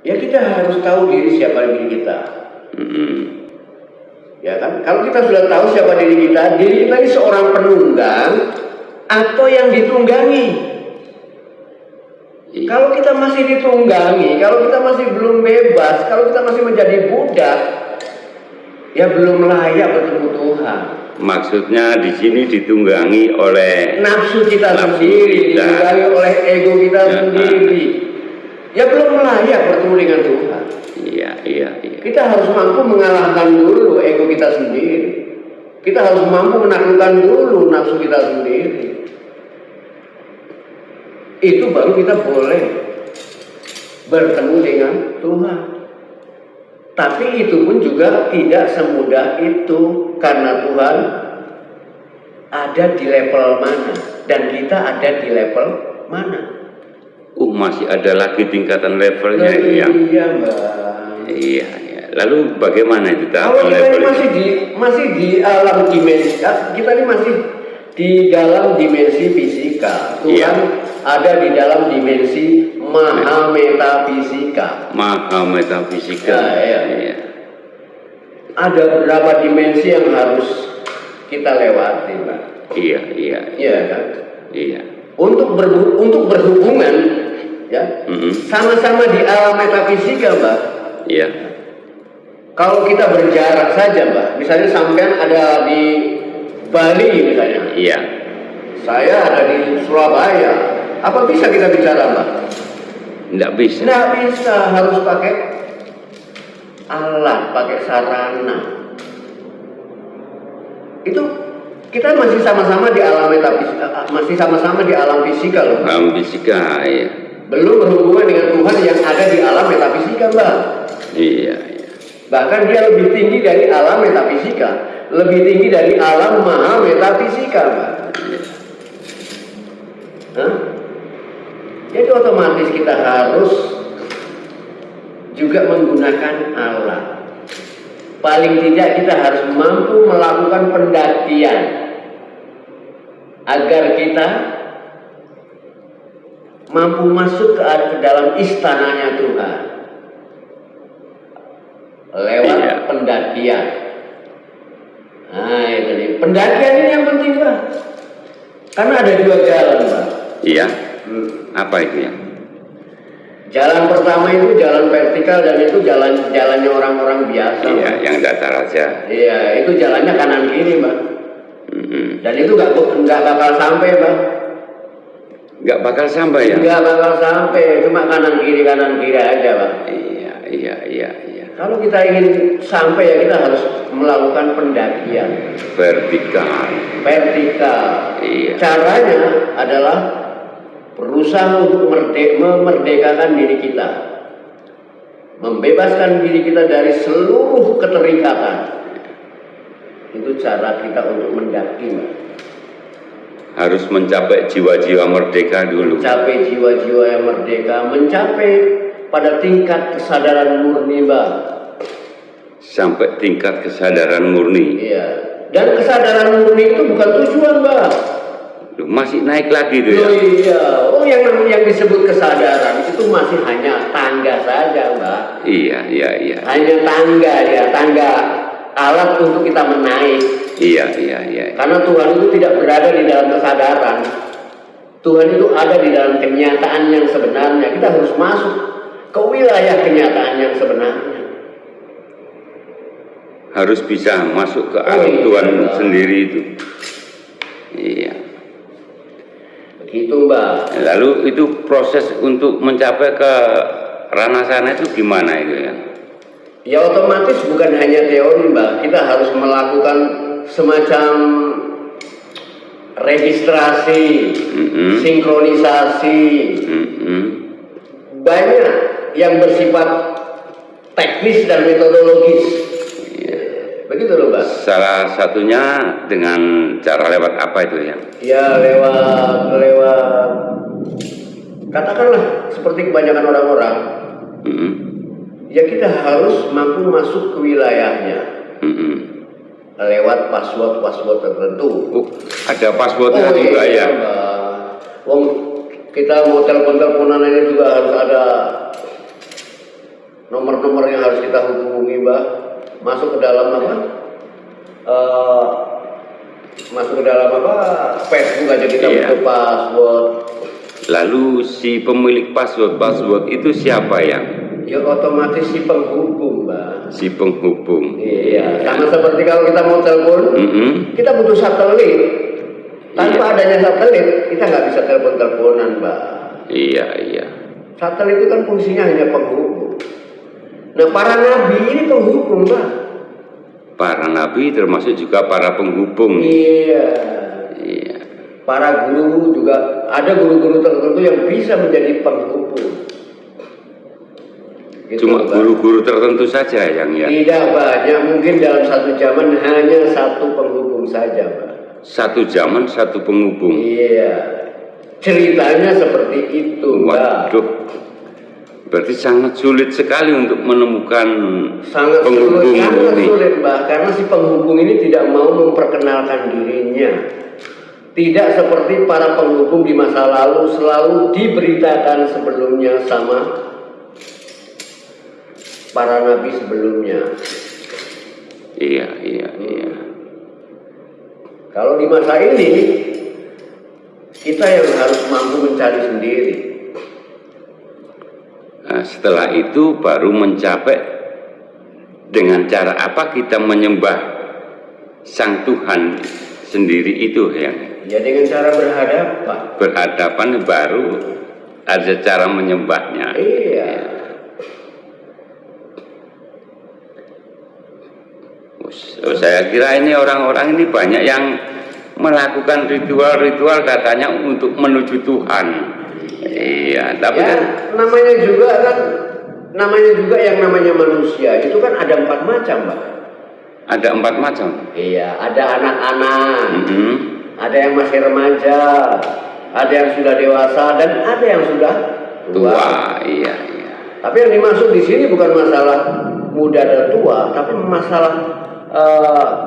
Ya kita harus tahu diri siapa diri kita. Ya kan? Kalau kita sudah tahu siapa diri kita ini seorang penunggang atau yang ditunggangi. Kalau kita masih ditunggangi, kalau kita masih belum bebas, kalau kita masih menjadi budak, ya belum layak bertemu Tuhan. Maksudnya di sini ditunggangi oleh nafsu kita sendiri, ditunggangi oleh ego kita sendiri. Ya belum layak bertemu dengan Tuhan. Iya. Kita harus mampu mengalahkan dulu ego kita sendiri. Kita harus mampu menaklukkan dulu nafsu kita sendiri. Itu baru kita boleh bertemu dengan Tuhan. Tapi itu pun juga tidak semudah itu, karena Tuhan ada di level mana dan kita ada di level mana. Masih ada lagi tingkatan levelnya ya. Iya, Mbak. Iya. Lalu bagaimana itu? Kalau kita ini masih di alam dimensi, kita ini masih di dalam dimensi fisika. Tuhan ada di dalam dimensi maha metafisika. Maha metafisika. Iya. Ada beberapa dimensi yang harus kita lewati, Mbak. Iya. Iya kan? Iya. Untuk berhubungan, ya, sama-sama di alam metafisika, Mbak. Iya. Kalau kita berjarak saja, Mbak, misalnya sampean ada di Bali misalnya. Iya. Saya ada di Surabaya. Apa bisa kita bicara, Mbak? Tidak bisa. Tidak bisa, harus pakai alat, pakai sarana. Itu kita masih sama-sama di alam metafisika, masih sama-sama di alam fisika loh. Alam fisika, iya. Belum berhubungan dengan Tuhan yang ada di alam metafisika, Mbak. Iya. Bahkan dia lebih tinggi dari alam metafisika, lebih tinggi dari alam maha metafisika, Mbak. Jadi otomatis kita harus juga menggunakan alat. Paling tidak kita harus mampu melakukan pendakian agar kita mampu masuk ke dalam istananya Tuhan lewat pendakian. Nah itu nih, pendakian ini yang penting, Pak. Karena ada dua jalan, Pak. Iya. Apa itu ya? Jalan pertama itu jalan vertikal dan itu jalannya orang-orang biasa. Iya, Pak. yang datar aja. Iya, itu jalannya kanan kiri, Pak. Dan itu nggak bakal sampai, Pak. Nggak bakal sampai ya? Nggak bakal sampai, cuma kanan kiri aja, Pak. Iya. Kalau kita ingin sampai ya kita harus melakukan pendakian. Vertikal. Iya. Caranya adalah berusaha untuk memerdekakan diri kita, membebaskan diri kita dari seluruh keterikatan. Itu cara kita untuk mendaki, Mbak. Harus mencapai jiwa-jiwa merdeka dulu. Mencapai jiwa-jiwa yang merdeka, mencapai pada tingkat kesadaran murni, Mbak. Sampai tingkat kesadaran murni. Iya. Dan kesadaran murni itu bukan tujuan, Mbak. Masih naik lagi tuh ya? Iya. Yang disebut kesadaran itu masih hanya tangga saja, Mbak. Iya. Hanya tangga alat untuk kita menaik. Iya. Karena Tuhan itu tidak berada di dalam kesadaran. Tuhan itu ada di dalam kenyataan yang sebenarnya. Kita harus masuk ke wilayah kenyataan yang sebenarnya. Harus bisa masuk ke alam Tuhan sendiri itu. Iya. Begitu, Mbak. Lalu itu proses untuk mencapai ke ranah sana itu gimana itu ya? Ya otomatis bukan hanya teori, Mbak. Kita harus melakukan semacam registrasi, sinkronisasi. Banyak yang bersifat teknis dan metodologis. Begitu loh, Mbak. Salah satunya dengan cara lewat apa itu ya? Ya lewat katakanlah seperti kebanyakan orang-orang. Ya kita harus mampu masuk ke wilayahnya. Lewat password tertentu. Ada passwordnya juga ya? Wong kita mau telepon-teleponan ini juga harus ada nomor-nomor yang harus kita hubungi, Mbak. Masuk ke dalam apa? Masuk ke dalam apa? Facebook aja kita butuh password. Lalu si pemilik password itu siapa ya? Ya otomatis si penghubung, Mbak. Si penghubung. Iya, sama seperti kalau kita mau telepon, kita butuh satelit. Tanpa adanya satelit, kita nggak bisa telepon-teleponan, Mbak. Iya. Satelit itu kan fungsinya hanya penghubung. Nah, para nabi ini penghubung, Mbak. Para nabi termasuk juga para penghubung. Iya. Para guru juga, ada guru-guru tertentu yang bisa menjadi penghubung. Gitu, Cuma guru-guru tertentu saja yang ya. Tidak banyak, mungkin dalam satu zaman hanya satu penghubung saja, Pak. Satu zaman satu penghubung. Iya, ceritanya seperti itu, Mbak. Waduh, berarti sangat sulit sekali untuk menemukan Sangat penghubung sulit, Mbak, karena si penghubung ini tidak mau memperkenalkan dirinya. Tidak seperti para penghubung di masa lalu selalu diberitakan sebelumnya sama para nabi sebelumnya. Iya. Kalau di masa ini kita yang harus mampu mencari sendiri. Nah, setelah itu baru mencapai dengan cara apa kita menyembah Sang Tuhan sendiri itu ya. Ya dengan cara berhadapan. Berhadapan baru ada cara menyembahnya. Iya. Saya kira ini orang-orang ini banyak yang melakukan ritual-ritual katanya untuk menuju Tuhan. Iya, tapi ya, kan namanya juga yang namanya manusia itu kan ada 4 macam, Mbak. Ada 4 macam. Iya, ada anak-anak, ada yang masih remaja, ada yang sudah dewasa, dan ada yang sudah tua. Iya. Tapi yang dimaksud di sini bukan masalah muda dan tua, tapi masalah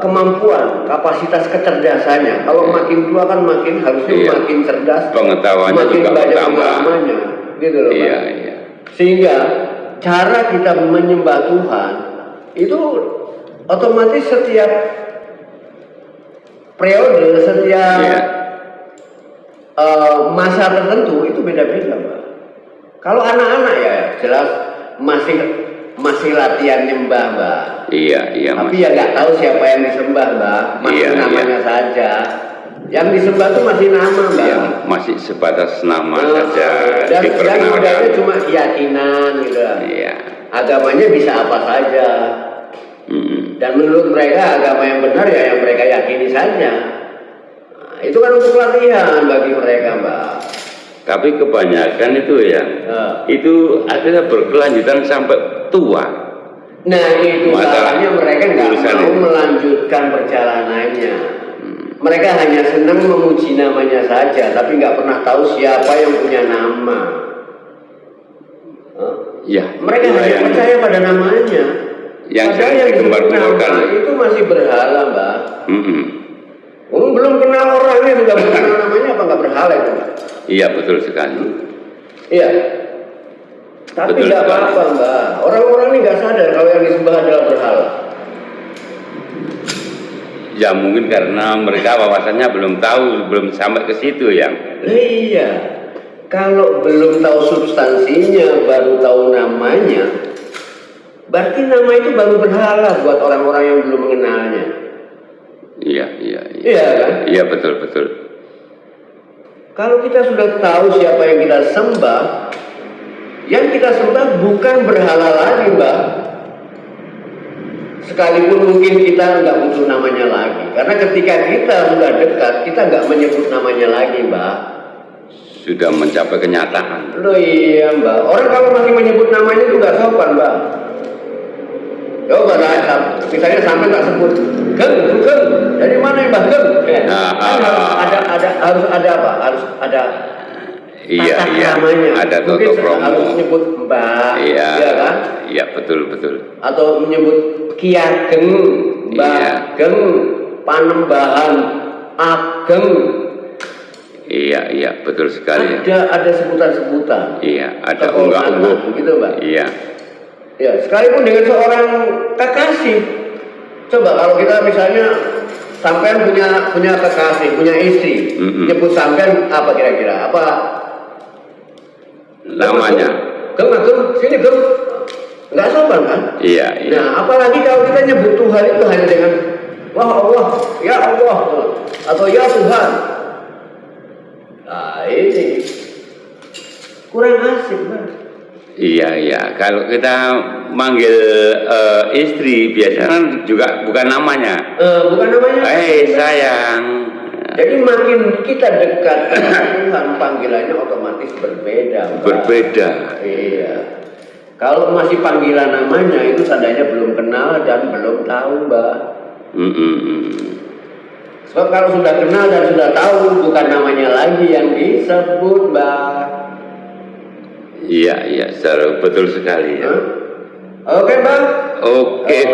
kemampuan, kapasitas kecerdasannya. Kalau makin tua kan makin harusnya makin cerdas, pengetahuannya makin juga banyak bertambah. pengalamannya, gitu loh, Pak. Iya. Sehingga cara kita menyembah Tuhan itu otomatis setiap periode, setiap masa tertentu itu beda-beda, Pak. Kalau anak-anak ya jelas masih latihan nyembah, Mbak. Iya. Tapi ya nggak tahu siapa yang disembah, Mbak. Masih namanya saja. Yang disembah itu masih nama, Mbak. Iya, masih sebatas nama saja. Dan yang modalnya cuma keyakinan gitu. Iya. Agamanya bisa apa saja. Dan menurut mereka agama yang benar ya yang mereka yakini saja. Nah, itu kan untuk latihan bagi mereka, Mbak. Tapi kebanyakan itu ya, itu akhirnya berkelanjutan sampai tua. Nah itu salahnya mereka nggak mau melanjutkan perjalanannya. Mereka hanya senang memuji namanya saja, tapi nggak pernah tahu siapa yang punya nama. Ya, mereka hanya percaya pada namanya. Yang padahal yang disebut nama itu masih berhala, Mbak. Belum kenal orangnya sudah kenal namanya, apa nggak berhala itu, Mbak? Iya, betul sekali. Iya. Tapi nggak apa-apa, Mbak. Orang-orang ini nggak sadar kalau yang disembah adalah berhala. Ya mungkin karena mereka wawasannya belum tahu, belum sampai ke situ ya. Iya. Kalau belum tahu substansinya, baru tahu namanya, berarti nama itu baru berhala buat orang-orang yang belum mengenalnya. Iya. Iya kan? Iya, betul. Kalau kita sudah tahu siapa yang kita sembah, yang kita sembah bukan berhala lagi, Mbak. Sekalipun mungkin kita nggak butuh namanya lagi, karena ketika kita sudah dekat, kita nggak menyebut namanya lagi, Mbak. Sudah mencapai kenyataan. Loh iya, Mbak. Orang kalau masih menyebut namanya itu nggak sopan, Mbak. Coba misalnya sampai tak sebut Geng, dari mana ya, Mbak? Geng. Harus ada apa? Harus ada iya. namanya. Ada mungkin toto promo. Harus menyebut Mbak, iya kan? Iya, betul. Atau menyebut Ki Ageng, Mbak Geng, Panembahan Ageng. Iya, betul sekali. Ada sebutan-sebutan. Iya, ada unggah-ungguh gitu, Mbak. Iya. Ya, sekalipun dengan seorang kekasih. Coba kalau kita misalnya sampean punya kekasih, punya istri, nyebut sampean apa kira-kira? Apa namanya? Gem, sini gem. Nggak sopan kan? Iya, iya. Nah, apalagi kalau kita nyebut Tuhan itu hanya dengan wah Allah, ya Allah, atau ya Tuhan. Nah, ini kurang asik, Bang. Iya, iya. Kalau kita manggil istri biasanya kan juga bukan namanya. Bukan namanya. Sayang. Jadi makin kita dekat dengan Tuhan, panggilannya otomatis berbeda, Bang. Berbeda. Iya. Kalau masih panggilan namanya itu tandanya belum kenal dan belum tahu, Mbak. Sebab kalau sudah kenal dan sudah tahu, bukan namanya lagi yang disebut, Mbak. Iya, iya, betul sekali ya. Oke, Bang. Oke.